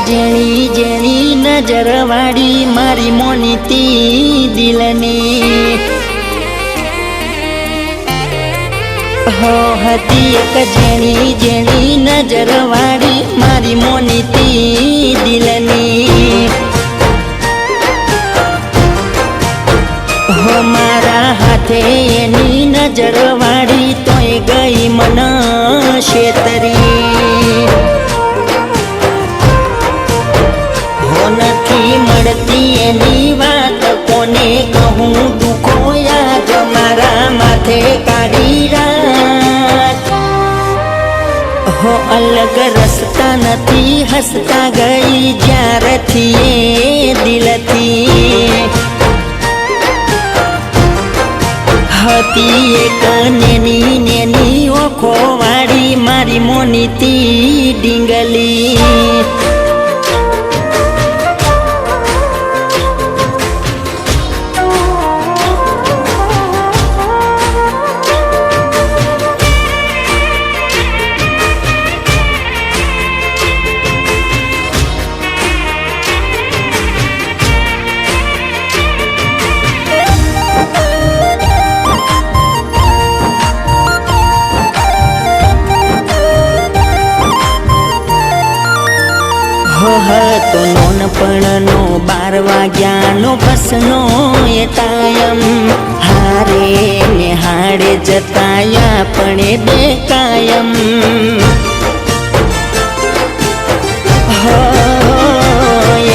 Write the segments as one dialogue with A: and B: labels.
A: જેણી જેણી નજર વાળી મારી મોનીતી દિલની હો હતી એક જેણી જેણી નજર વાળી મારી મોનીતી દિલની હો મારા હાથે એની નજર વાળી તોય ગઈ મન શેતરી હો નથી મળતી એની વાત કોને કહું દુખો યાદ મારા માથે કાઢી રાખ હો અલગ રસ્તા નથી હસતા ગઈ જ્યારથી એ દિલથી હતી એક નેની નેની ઓખો વાળી મારી મોનીતી ડીંગલી હતો નોનપણનો 12 વાગ્યાનો બસનો એ ટાયમ હારે ને હાડે જતાયા પણ બે કાયમ હો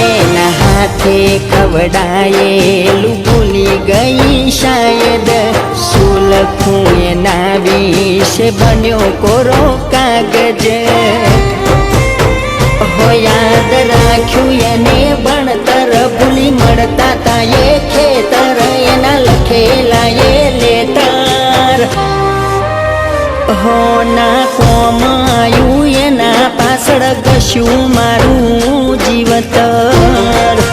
A: એના હાથે ખવડાયેલું ભૂલી ગઈ શાયદ શું લખું એના વિશે બન્યો કોરો કાગજ યાદ રાખ્યું એને ભણતર ભૂલી મળતા તા એ ખેતર એના લખેલા એ લેટર હો ના કોમ આવ્યું એના પાછળ ઘસ્યું મારું જીવતર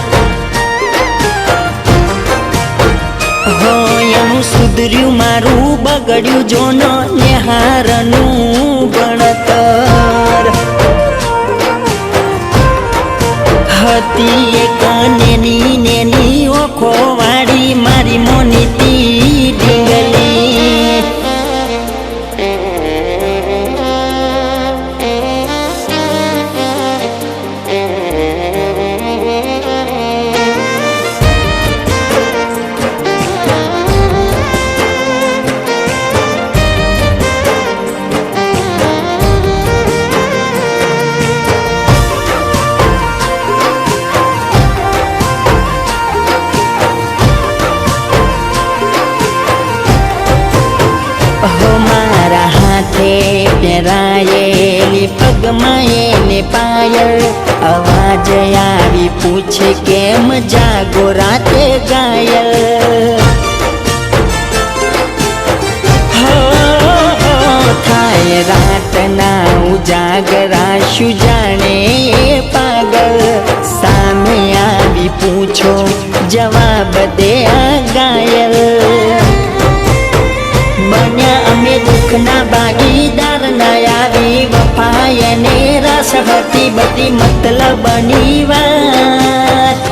A: હો એનું સુધર્યું મારું બગડ્યું જોનો નેહારનું ભણતર હતી એક નેની નેની ઓખો વાળી મારી મોનીતી ડીંગલી પહેરાયેલી પગમાં એને પાયલ અવાજ આવી પૂછે કેમ જાગો રાતે ઘાયલ થાય રાતના ઉજાગરા શું જાણે એ પાગલ સામે આવી પૂછો જવાબ દે આ ઘાયલ બન્યા અમે દુઃખના ભાગીદાર ના આવી વફાયને રસ હતી બધી મતલબની વાત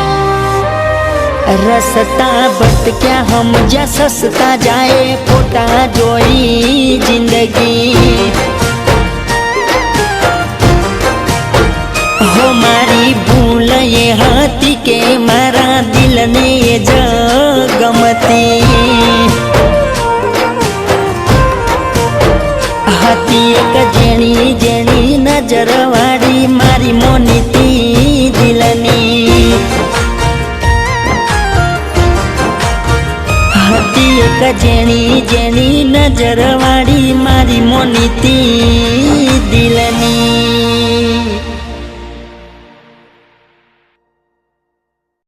A: રસતા ભટક્યા સમજ્યા સસતા જાય ફોટા જોઈ જિંદગી હો મારી ભૂલ એ હતી કે મારા દિલને જ ગમતી હતી એક જેણી જેણી નજર વાળી મારી મોનીતી દિલની હતી એક જેણી જેણી નજર વાળી મારી મોનીતી દિલની